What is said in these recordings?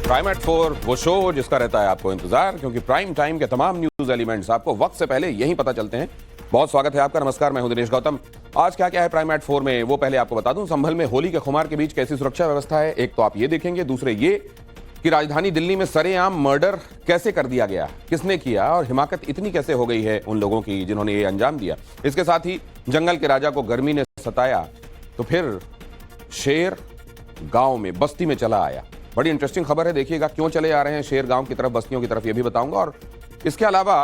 Prime eight 4 वो show जिसका रहता है आपको इंतजार, क्योंकि प्राइम टाइम के तमाम न्यूज एलिमेंट्स आपको वक्त से पहले यहीं पता चलते हैं। बहुत स्वागत है आपका। नमस्कार, मैं हूं दिनेश गौतम। आज क्या क्या है प्राइम एट 4 में वो पहले आपको बता दूं। संभल में होली के खुमार के बीच कैसी सुरक्षा व्यवस्था है, एक तो आप ये देखेंगे, दूसरे ये कि राजधानी दिल्ली में सरेआम मर्डर कैसे कर दिया गया, किसने किया और हिमाकत इतनी कैसे हो गई है उन लोगों की जिन्होंने ये अंजाम दिया। इसके साथ ही जंगल के राजा को गर्मी ने सताया तो फिर शेर गांव में बस्ती में चला आया। बड़ी इंटरेस्टिंग खबर है, देखिएगा क्यों चले आ रहे हैं शेर गांव की तरफ, बस्तियों की तरफ, ये भी बताऊंगा। और इसके अलावा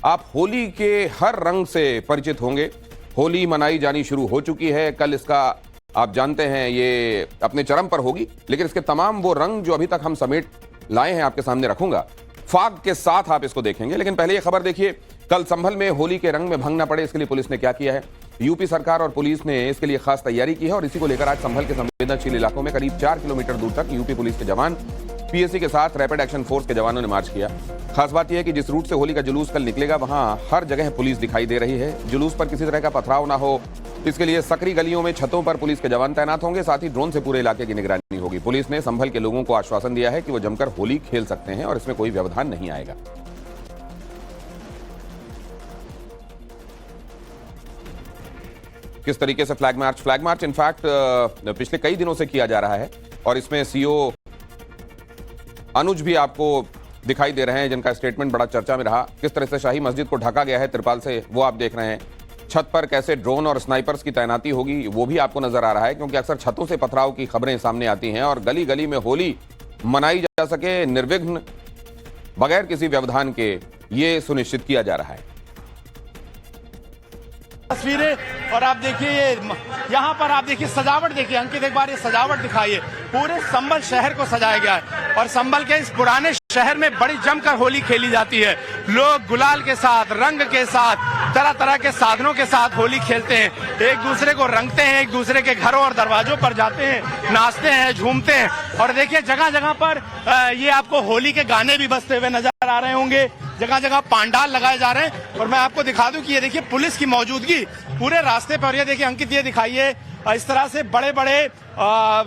आप होली के हर रंग से परिचित होंगे। होली मनाई जानी शुरू हो चुकी है, कल इसका आप जानते हैं ये अपने चरम पर होगी, लेकिन इसके तमाम वो रंग जो अभी तक हम समेट लाए हैं आपके सामने रखूंगा। फाग के साथ आप इसको देखेंगे, लेकिन पहले ये खबर देखिए। कल संभल में होली के रंग में भंग न पड़े, इसके लिए पुलिस ने क्या किया है। यूपी सरकार और पुलिस ने इसके लिए खास तैयारी की है और इसी को लेकर आज संभल के संवेदनशील इलाकों में करीब 4 किलोमीटर दूर तक यूपी पुलिस के जवान, पीएसी के साथ रैपिड एक्शन फोर्स के जवानों ने मार्च किया। खास बात यह है कि जिस रूट से होली का जुलूस कल निकलेगा वहां हर जगह पुलिस दिखाई दे रही है। जुलूस पर किसी तरह का पथराव ना हो, इसके लिए सकरी गलियों में छतों पर पुलिस के जवान तैनात होंगे, साथ ही ड्रोन से पूरे इलाके की निगरानी होगी। पुलिस ने संभल के लोगों को आश्वासन दिया है कि वो जमकर होली खेल सकते हैं और इसमें कोई व्यवधान नहीं आएगा। किस तरीके से फ्लैग मार्च इनफैक्ट पिछले कई दिनों से किया जा रहा है और इसमें सीओ अनुज भी आपको दिखाई दे रहे हैं, जिनका स्टेटमेंट बड़ा चर्चा में रहा। किस तरह से शाही मस्जिद को ढका गया है तिरपाल से, वो आप देख रहे हैं। छत पर कैसे ड्रोन और स्नाइपर्स की तैनाती होगी वो भी आपको नजर आ रहा है, क्योंकि अक्सर छतों से पथराव की खबरें सामने आती हैं और गली गली में होली मनाई जा सके निर्विघ्न, बगैर किसी व्यवधान के, ये सुनिश्चित किया जा रहा है। तस्वीरें और आप देखिए ये यहाँ पर आप देखिए सजावट देखिए, अंकित एक बार ये सजावट दिखाइए। पूरे संभल शहर को सजाया गया है और संभल के इस पुराने शहर में बड़ी जमकर होली खेली जाती है। लोग गुलाल के साथ, रंग के साथ, तरह तरह के साधनों के साथ होली खेलते हैं, एक दूसरे को रंगते हैं, एक दूसरे के घरों और दरवाजों पर जाते हैं, नाचते हैं, झूमते हैं। और देखिए जगह जगह पर ये आपको होली के गाने भी बजते हुए नजर आ रहे होंगे। जगह जगह पांडाल लगाए जा रहे हैं और मैं आपको दिखा दूं कि ये देखिए पुलिस की मौजूदगी पूरे रास्ते पर। ये देखिए अंकित, ये दिखाइए इस तरह से बड़े बड़े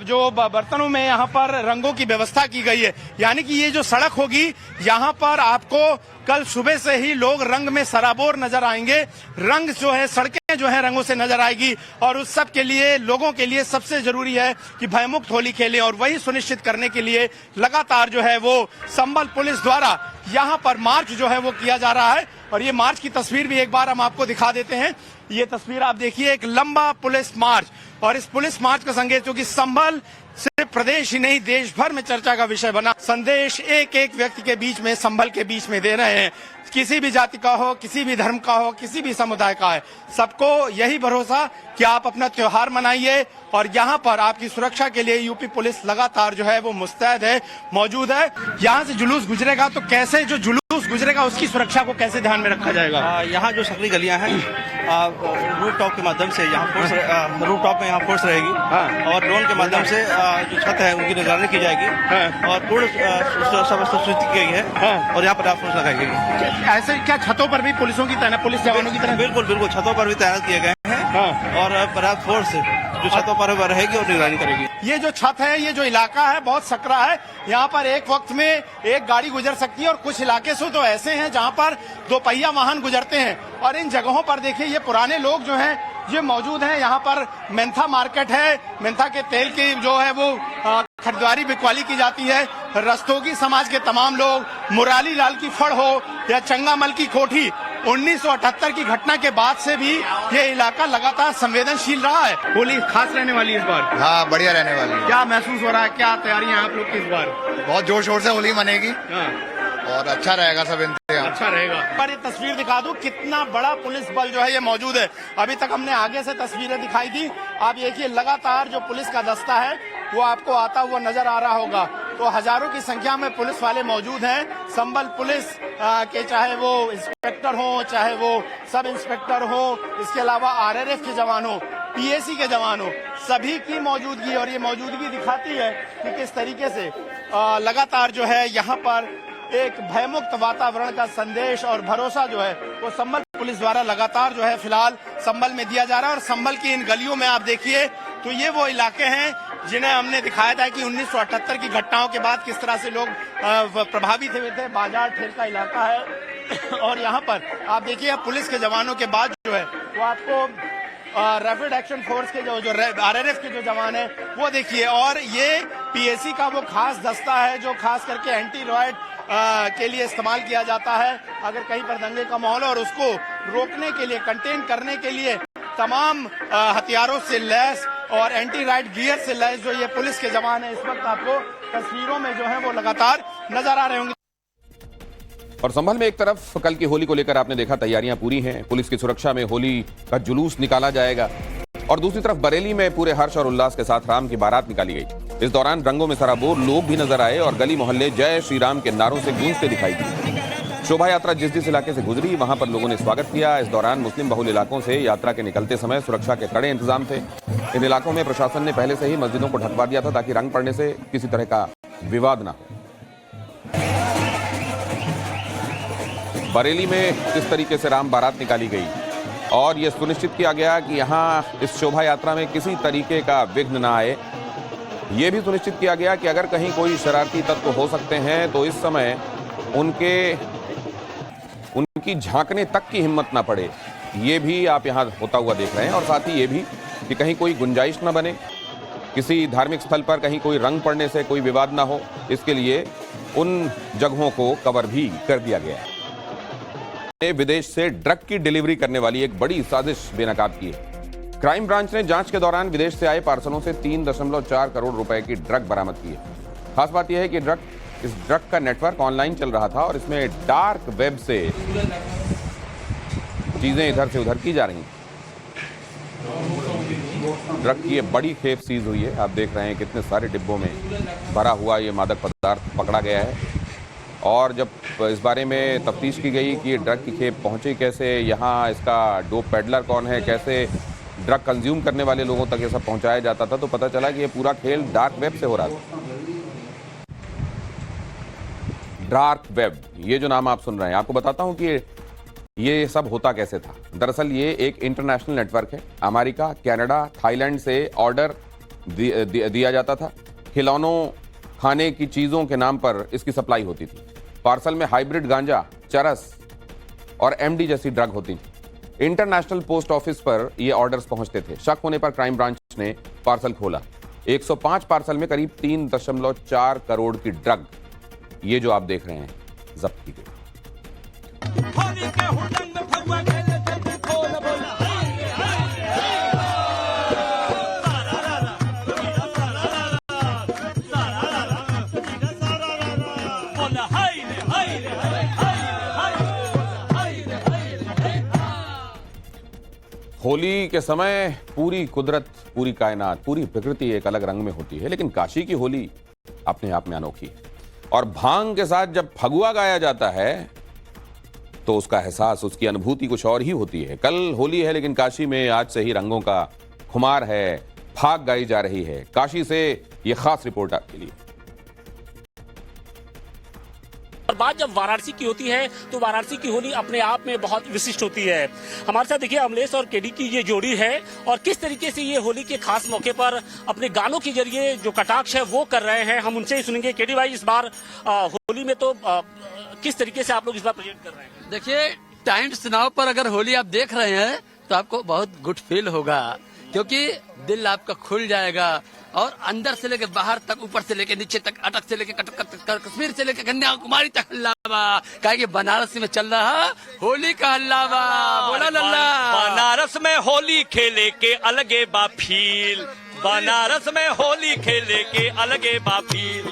जो बर्तनों में यहाँ पर रंगों की व्यवस्था की गई है। यानी कि ये जो सड़क होगी यहाँ पर आपको कल सुबह से ही लोग रंग में सराबोर नजर आएंगे। रंग जो है, सड़कें जो है रंगों से नजर आएगी और उस सब के लिए, लोगों के लिए सबसे जरूरी है कि भयमुक्त होली खेलें और वही सुनिश्चित करने के लिए लगातार जो है वो संभल पुलिस द्वारा यहाँ पर मार्च जो है वो किया जा रहा है। और ये मार्च की तस्वीर भी एक बार हम आपको दिखा देते हैं। ये तस्वीर आप देखिए, एक लंबा पुलिस मार्च, और इस पुलिस मार्च का संदेश जो कि संभल सिर्फ प्रदेश ही नहीं देश भर में चर्चा का विषय बना, संदेश एक एक व्यक्ति के बीच में, संभल के बीच में दे रहे हैं। किसी भी जाति का हो, किसी भी धर्म का हो, किसी भी समुदाय का है, सबको यही भरोसा कि आप अपना त्योहार मनाइए और यहाँ पर आपकी सुरक्षा के लिए यूपी पुलिस लगातार जो है वो मुस्तैद है, मौजूद है। यहाँ से जुलूस गुजरेगा तो कैसे जो जुलूस गुजरेगा उसकी सुरक्षा को कैसे ध्यान में रखा जाएगा। यहाँ जो सकरी गलियाँ हैं रूफ टॉप के माध्यम से यहाँ फोर्स, रूफ टॉप में यहाँ फोर्स रहेगी और ड्रोन के माध्यम से जो छत है उनकी निगरानी की जाएगी और पूर्ण सुरक्षा व्यवस्था सुनिश्चित की गई है और यहाँ पर फोर्स लगाई गई। ऐसे क्या छतों पर भी पुलिस जवानों की तरह? बिल्कुल बिल्कुल, छतों पर भी तैनात किए गए हैं और पर्याप्त फोर्स जो छतों पर रहेगी और निगरानी करेगी। ये जो छत है, ये जो इलाका है बहुत सकरा है, यहाँ पर एक वक्त में एक गाड़ी गुजर सकती है और कुछ इलाके से तो ऐसे हैं जहाँ पर 2 पहिया वाहन गुजरते हैं। और इन जगहों पर देखिए ये पुराने लोग जो हैं ये मौजूद हैं। यहाँ पर मेंथा मार्केट है, मेंथा के तेल की जो है वो खरीदारी बिकवाली की जाती है। रस्तोगी समाज के तमाम लोग, मुरारी लाल की फड़ हो या चंगामल की कोठी, 1978 की घटना के बाद से भी ये इलाका लगातार संवेदनशील रहा है। होली खास रहने वाली इस बार? हाँ, बढ़िया रहने वाली है। क्या महसूस हो रहा है, क्या तैयारियां आप लोग की इस बार? बहुत जोर शोर से होली मनेगी और अच्छा रहेगा, सब इंतजाम अच्छा रहेगा। पर ये तस्वीर दिखा दूं, कितना बड़ा पुलिस बल जो है ये मौजूद है। अभी तक हमने आगे से तस्वीरें दिखाई थी, आप देखिए लगातार जो पुलिस का दस्ता है वो आपको आता हुआ नजर आ रहा होगा। तो हजारों की संख्या में पुलिस वाले मौजूद हैं। संभल पुलिस के चाहे वो इंस्पेक्टर हो, चाहे वो सब इंस्पेक्टर हो, इसके अलावा आरआरएफ के जवान हो, पीएसी के जवान हो, सभी की मौजूदगी, और ये मौजूदगी दिखाती है कि किस तरीके से लगातार जो है यहाँ पर एक भयमुक्त वातावरण का संदेश और भरोसा जो है वो संभल पुलिस द्वारा लगातार जो है फिलहाल संभल में दिया जा रहा है। और संभल की इन गलियों में आप देखिए तो ये वो इलाके हैं जिन्हें हमने दिखाया था कि 1978 की घटनाओं के बाद किस तरह से लोग प्रभावित हुए थे। बाजार ठेल का इलाका है और यहाँ पर आप देखिए पुलिस के जवानों के बाद जो है वो आपको रैपिड एक्शन फोर्स के जो आरआरएफ के जो जवान है वो देखिए, और ये पीएसी का वो खास दस्ता है जो खास करके एंटी रॉयट के लिए इस्तेमाल किया जाता है अगर कहीं पर दंगे का माहौल, और उसको रोकने के लिए, कंटेन करने के लिए तमाम हथियारों से लैस और एंटी राइट गियर से लैस जो ये पुलिस के जवान है इस वक्त आपको तस्वीरों में जो है वो लगातार नजर आ रहे होंगे। और संभल में एक तरफ कल की होली को लेकर आपने देखा तैयारियां पूरी हैं, पुलिस की सुरक्षा में होली का जुलूस निकाला जाएगा, और दूसरी तरफ बरेली में पूरे हर्ष और उल्लास के साथ राम की बारात निकाली गई। इस दौरान रंगों में सराबोर लोग भी नजर आए और गली मोहल्ले जय श्री राम के नारों से गूंजते दिखाई दिए। शोभा यात्रा जिस इलाके से गुजरी वहां पर लोगों ने स्वागत किया। इस दौरान मुस्लिम बहुल इलाकों से यात्रा के निकलते समय सुरक्षा के कड़े इंतजाम थे। इन इलाकों में प्रशासन ने पहले से ही मस्जिदों को ढकवा दिया था ताकि रंग पड़ने से किसी तरह का विवाद न हो। बरेली में किस तरीके से राम बारात निकाली गई और यह सुनिश्चित किया गया कि यहां इस शोभा यात्रा में किसी तरीके का विघ्न न आए। यह भी सुनिश्चित किया गया कि अगर कहीं कोई शरारती तत्व हो सकते हैं तो इस समय उनकी झांकने तक की हिम्मत ना पड़े। ये भी आप यहां होता हुआ देख रहे हैं, और साथ ही ये भी कि कहीं कोई गुंजाइश न बने, किसी धार्मिक स्थल पर कहीं कोई रंग पड़ने से कोई विवाद ना हो, इसके लिए उन जगहों को कवर भी कर दिया गया है। विदेश से ड्रग की डिलीवरी करने वाली एक बड़ी साजिश बेनकाब की है। क्राइम ब्रांच ने जांच के दौरान विदेश से आए पार्सलों से 3.4 करोड़ रुपए की ड्रग बरामद की है। खास बात यह है कि इस ड्रग का नेटवर्क ऑनलाइन चल रहा था और इसमें डार्क वेब से चीजें इधर से उधर की जा रही। ड्रग की ये बड़ी खेप सीज हुई है। आप देख रहे हैं कितने सारे डिब्बों में भरा हुआ ये मादक पदार्थ पकड़ा गया है, और जब इस बारे में तफ्तीश की गई कि ये ड्रग की खेप पहुंची कैसे, यहाँ इसका डोप पेडलर कौन है, कैसे ड्रग कंज्यूम करने वाले लोगों तक ये सब पहुंचाया जाता था, तो पता चला कि ये पूरा खेल डार्क वेब से हो रहा था। डार्क वेब, ये जो नाम आप सुन रहे हैं, आपको बताता हूं कि ये सब होता कैसे था। दरअसल ये एक इंटरनेशनल नेटवर्क है। अमेरिका, कनाडा, थाईलैंड से ऑर्डर दिया जाता था। खिलौनों, खाने की चीजों के नाम पर इसकी सप्लाई होती थी। पार्सल में हाइब्रिड गांजा, चरस और एमडी जैसी ड्रग होती थी। इंटरनेशनल पोस्ट ऑफिस पर ये ऑर्डर्स पहुंचते थे। शक होने पर क्राइम ब्रांच ने पार्सल खोला। 105 पार्सल में करीब 3.4 करोड़ की ड्रग, ये जो आप देख रहे हैं, जब्त की गई। होली के समय पूरी कुदरत, पूरी कायनात, पूरी प्रकृति एक अलग रंग में होती है, लेकिन काशी की होली अपने आप में अनोखी है। और भांग के साथ जब फगुआ गाया जाता है तो उसका एहसास, उसकी अनुभूति कुछ और ही होती है। कल होली है, लेकिन काशी में आज से ही रंगों का खुमार है, फाग गाई जा रही है। काशी से यह खास रिपोर्ट आपके लिए। और बात जब वाराणसी की होती है तो वाराणसी की होली अपने आप में बहुत विशिष्ट होती है। हमारे साथ देखिए अमलेश और केडी की ये जोड़ी है, और किस तरीके से ये होली के खास मौके पर अपने गानों के जरिए जो कटाक्ष है वो कर रहे हैं, हम उनसे ही सुनेंगे। केडी भाई, इस बार होली में तो किस तरीके से आप लोग इस बार प्रेजेंट कर रहे हैं? देखिए, टाइम्स नाउ पर अगर होली आप देख रहे हैं तो आपको बहुत गुड फील होगा, क्योंकि दिल आपका खुल जाएगा, और अंदर से लेकर बाहर तक, ऊपर से लेकर नीचे तक, अटक से लेकर कश्मीर से लेकर कन्याकुमारी तक हल्लावा। कहा कि बनारस में चल रहा होली का हल्लावा। बोला लल्ला। बनारस में होली खेले के अलगे बाफील, बनारस में होली खेले के अलगे बाफील।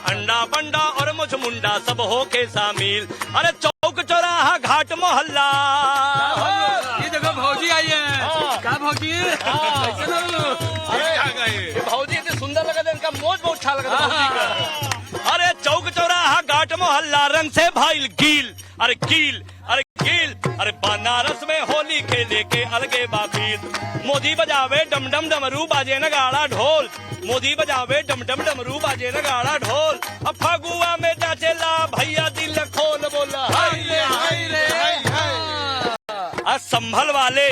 अंडा बंडा और मुझ मुंडा सब हो के शामिल। अरे चौक चौराहा घाट मोहल्ला, ये देखो भौजी आई है। क्या भौजी? अरे भौजी इतने सुंदर लगा था, इनका मोज बहुत अच्छा लगा था भौजी का। अरे चौक चौराहा घाट मोहल्ला रंग से भाईल गील, अरे गील, अरे गील। अरे बनारस में होली खेले के अलगे बाफील। मोदी बजावे डम डम डमरू, बाजे नगाड़ा ढोल। मोदी बजावे डम डम डमरू, बाजे नगाड़ा ढोल। अब फगुआ में जाचेला भैया दिल खोल, बोला हाय रे हाय रे हाय हाय। हाँ संभल वाले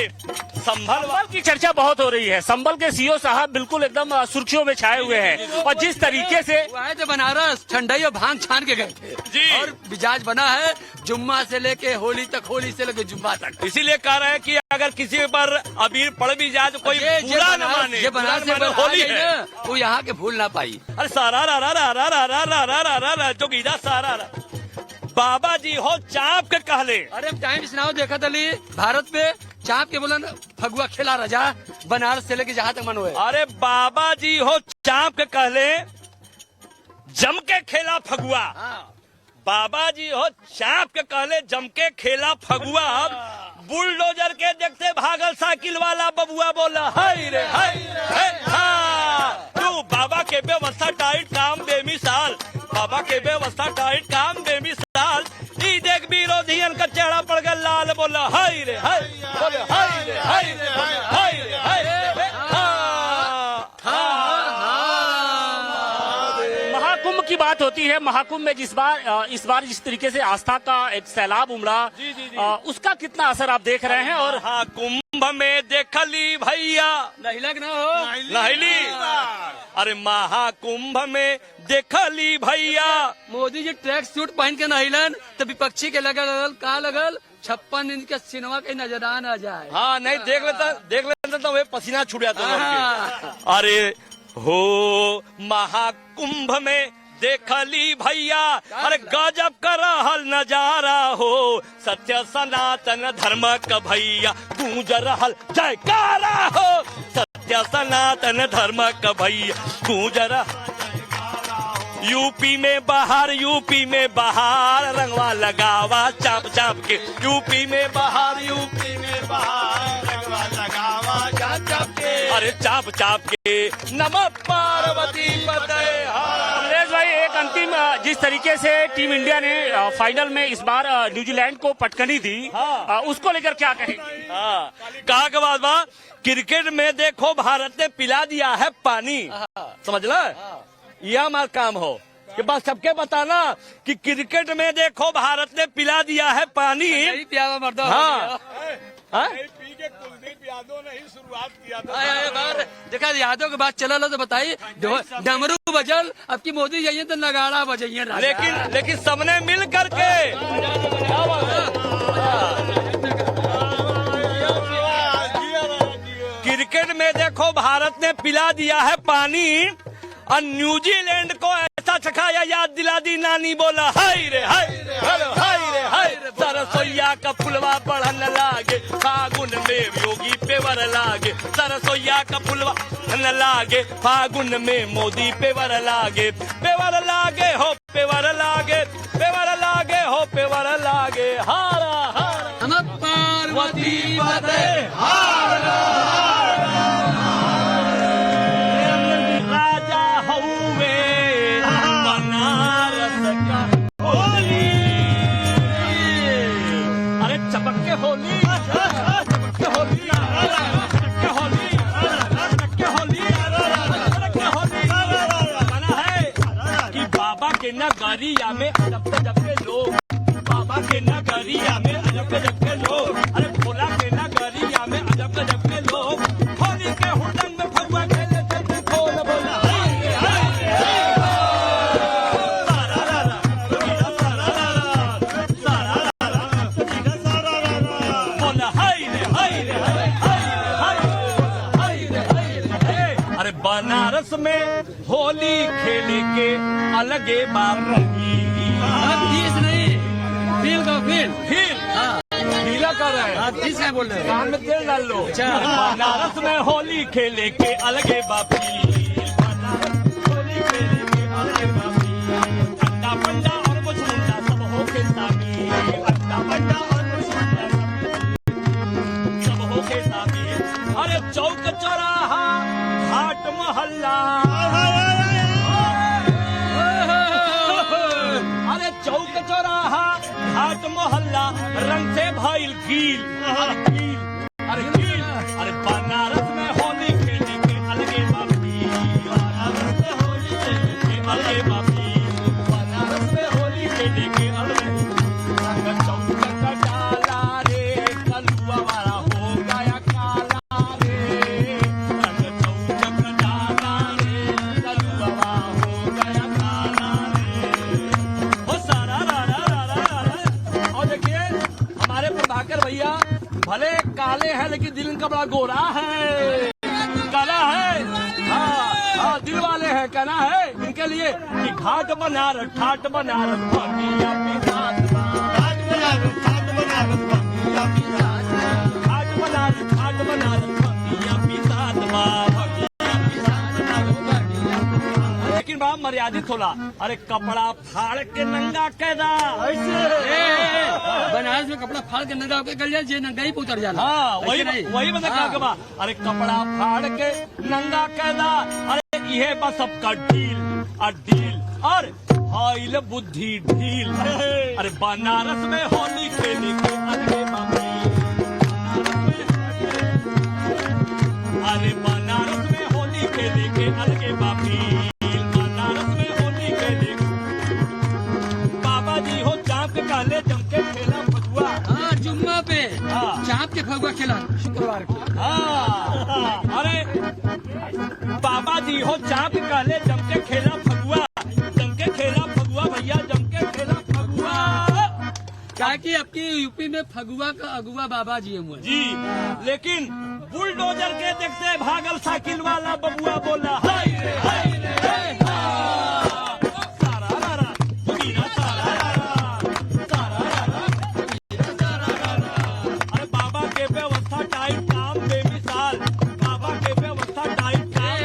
संभल की चर्चा बहुत हो रही है। संभल के सीओ साहब बिल्कुल एकदम सुर्खियों में छाए हुए हैं और जिस तरीके से वो आए थे बनारस ठंडाई और भांग छान के गए थे जी। और मिजाज बना है जुम्मा से लेके होली तक, होली से लेके जुम्मा तक। इसीलिए कह रहे हैं कि अगर किसी पर अबीर पड़ भी जाए तो कोई बुरा न माने, ये बनारस से होली है ना, वो यहाँ के भूल ना पाई। अरे सारा रा रा रा रा रा रा रा रा रा रा रा जो गीता सारा रा बाबा जी हो चाप के कहले। अरे टाइम सुनाओ देखा तली भारत में चाप के बोला फगुआ खेला रजा बनारस से लेके जहाँ तक मन हुए। अरे बाबा जी हो चाप के कहले जम के खेला फगुआ। बाबा जी हो चाप के कहले जम के खेला फगुआ। बुलडोजर के देखते भागल साइकिल वाला बबुआ बोला हाय रे हाय तू बाबा के व्यवस्था टाइट काम बेमिसाल। बाबा के व्यवस्था टाइट काम बेमिसाल। ई देख विरोधियन का चेहरा पड़ गया लाल बोला हाय रे हाय बोले हाय रे हाय हाय रे हाय। महाकुंभ की बात होती है। महाकुंभ में इस बार जिस तरीके से आस्था का एक सैलाब उमड़ा, उसका कितना असर आप देख रहे हैं? और हाँ कुंभ में देखली भैया नहिलक ना हो नहिली। अरे महाकुंभ में देखली भैया मोदी जी ट्रैक सूट पहन के नहिलन तो विपक्षी के लगल का लगल 56 इंच के सिनेमा के नजरान आ जाए। हाँ नहीं देख लेता तो वे पसीना छूट जाता। अरे हो महाकुंभ में देखली भैया अरे गजब का रहल नजारा हो। सत्य सनातन धर्म का भैया गूंज रहल जयकारा हो। सत्य सनातन धर्म का भैया गूंज रहल। यूपी में बाहर रंगवा लगावा चाप चाप के। यूपी में बाहर रंगवा लगावा चाप चाप के। अरे चाप चाप के नमः पार्वती पते। अमरेश भाई एक अंतिम जिस तरीके से टीम इंडिया ने फाइनल में इस बार न्यूजीलैंड को पटकनी दी, उसको लेकर क्या कहेंगे? हाँ कहा के बाद बा क्रिकेट में देखो भारत ने पिला दिया है पानी। समझ ला यह हमारा काम हो कि बस सबके बताना कि क्रिकेट में देखो भारत ने पिला दिया है पानी। पियावा मर्दो। हाँ कुलदीप यादव ने ही शुरुआत किया था। देखा यादव के बाद चला लो तो बताइए डमरू बजल अब की मोदी जाइए तो नगाड़ा बजाइए। लेकिन सबने मिल करके क्रिकेट में देखो भारत ने पिला दिया है पानी और न्यूजीलैंड को ऐसा चखाया याद दिला दी नानी बोला हाय रे हाय हाय रे हाय। सरसोईया का फुलवा बढ़न लागे फागुन में योगी पेवर लागे। सरसोईया का फुलवा बढ़न लागे फागुन में मोदी पेवर लागे। पेवर लागे हो पेवर लागे पेवर लागे हो पेवर लागे। हारा हारा नमः पार्वती पते। नगरिया में जब के लोग बाबा के नगरिया में जब के लोग। अरे भोला के नगरिया में जब के लोग होली के हुड़दंग में फगुआ खेले चलते खोल बोला बोला हाय रे हाय रे हाय रे। अरे बनारस में होली खेले के अलगे बात रही। नहीं फील का फील ढीला कर रहे हैं। किस है बोल रहे हैं? कान में तेल डाल लो। बनारस में होली खेले के अलगे बापी। होली खेले के अलगे बापी। अड्डा पंडा और कुछ मुंडा सब हो के सामी। अड्डा पंडा और कुछ मुंडा सब हो के सामी। अरे चौक चौराहा घाट मोहल्ला। अरे चौक चौराहा घाट मोहल्ला रंग से भइल गील। अरे गील अरे बनारस में होली खेले के अलगे बापी। बनारस में होली खेले के अलगे बापी। बनारस में होली खेले के अलगे। चौक का डाला रे कलुआ कपड़ा गोरा है, काला है, हाँ दिल वाले हैं, कहना है इनके लिए कि घाट बनारस ठाट बनारस भागिया पिसाच बा। घाट बनारस ठाट बनारस भागिया पिसाच बा। घाट बनारस ठाट बनारस भागिया पिसाच बा। लेकिन बड़ा मर्यादित होला। अरे कपड़ा फाड़ के नंगा कैदा बनारस में कपड़ा फाड़ के नंगा होकर कल जाए नंगा ही उतर जाना। हाँ वही मतलब क्या के बा। अरे कपड़ा फाड़ के नंगा कैदा। अरे ये बस सबका डील और हाइल बुद्धि ढील। अरे बनारस में होली खेले के अलगे बाबी। अरे बनारस में होली खेले के अलगे बाबी। बनारस में होली खेले बाबा जी हो चाँप के काले जम के खेला फगुआ। हाँ जुम्मा पे चाँप के फगुआ खेला शुक्रवार को। हाँ अरे बाबा जी हो चाँप के काले जम के खेला फगुआ। जम के खेला फगुआ भैया, जम के खेला फगुआ। क्या कि आपकी यूपी में फगुआ का अगुआ बाबा जी है जी, लेकिन बुलडोजर के देखते भागल साइकिल वाला बबुआ बोला हाय रे हाय रे हाय हाँ। सारा रारा बुगीरा सारा रारा, सारा रारा बुगीरा सारा रारा। अरे बाबा के व्यवस्था टाइट काम बेमिसाल। बाबा के व्यवस्था टाइट काम,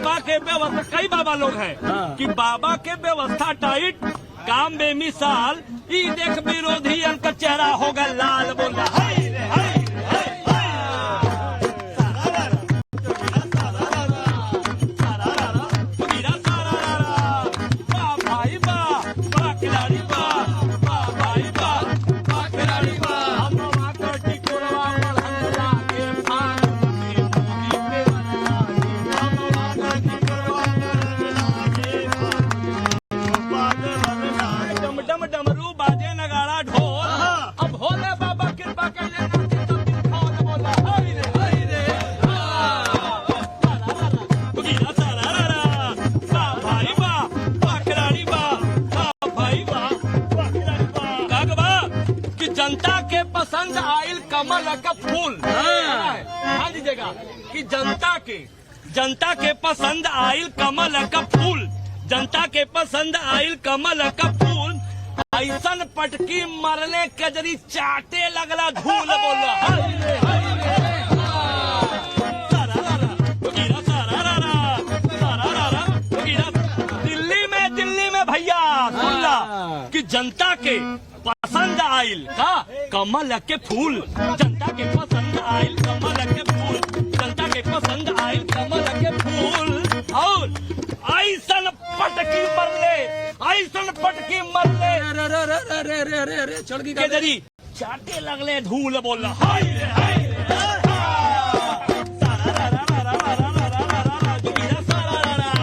बाबा के व्यवस्था कई बाबा लोग हैं कि बाबा के व्यवस्था टाइट काम बेमिसाल। ई देख विरोधी का चेहरा होगा लाल, बोला हाय रे हाय रे हाय हाँ। सारा रारा बुगीरा सारा रारा, सारा रारा बुगीरा सारा रारा। वाह भाई वाह, वाह खिलाड़ी वाह, वाह भाई वाह, वाह खिलाड़ी वाह। हम वहाँ का टिकोरवा बढ़ला के फान के मोदी पे बना के। हम वहाँ का टिकोरवा बढ़ला के फान के डम डम डमरू बाजे नगाड़ा ढोल। अब भोले बाबा कृपा कैले नाचे सब दिन खोल, बोला हाय रे बुगीरा सारा रारा। वाह भाई वाह, वाह खिलाड़ी वाह, वाह भाई वाह, वाह खिलाड़ी वाह। कहा बा कि जनता के पसंद आयल कमल का फूल। हाँ लीजिएगा कि जनता के पसंद आयल कमल का फूल। जनता के पसंद आयल कमल का फूल। ऐसन पटकी मरने के जरी चाटे लगला धूल, बोला हाय रे हाय रे सारा रारा बुगीरा सारा रारा, सारा रारा बुगीरा। दिल्ली में भैया सुनला कि जनता के पसंद आयल का कमल के फूल। जनता के पसंद आयल कमल के फूल। जनता के पसंद आयल कमल के फूल। और ऐसन पटकी मरले, ऐसन पटकी मरले रे चढ़ गई के जरी चाटे लगले धूल, बोला हाय रे हाय रे सारा रारा रारा रारा रारा रारा जुगीरा सारा रारा।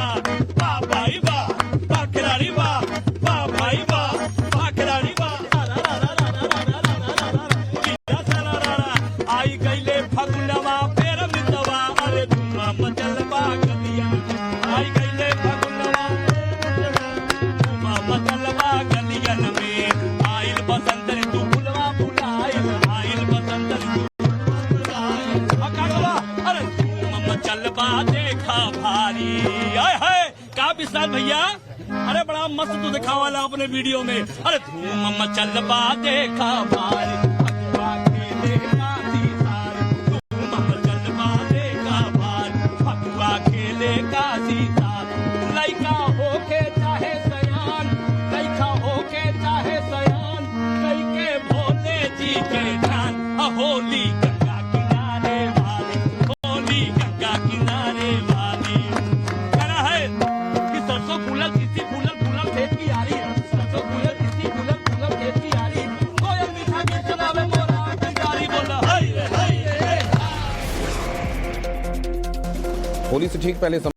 वाह भाई वाह, वाह खिलाड़ी वाह, वाह भाई वाह, वाह खिलाड़ी वाह। सारा रारा रारा रारा रारा रारा जुगीरा सारा रारा। आई गईले फगुनवा फेर मितवा, अरे धुआं मचलवा गलिया। आई गईले फगुनवा धुआं मचलवा गलियन में। आइल बसंत ऋतु फुलवा फुलाइल, आइल बसंत ऋतु फुलाइल। अरे धूम मचलवा देखा भारी। आय हाय का विशाल भैया, अरे बड़ा मस्त तू दिखावाला अपने वीडियो में। अरे धूम मचलवा देखा भारी, फगुआ खेले काशी सारी। धूम मचलवा देखा भारी, फगुआ खेले काशी सारी। लइका होके चाहे सयान, लइका होके चाहे सयान, कई के भोले जी के ध्यान। होली गंगा किनारे वाली, होली गंगा किनारे वाली। कहना है कि सरसों फूलल किसी फूलल फूलल खेत की यारी। सरसों फूलल किसी फूलल फूलल खेत की यारी। कोयल मीठा गीत सुनावे मोरा कंगारी, बोला हाय रे हाय रे। होली से ठीक पहले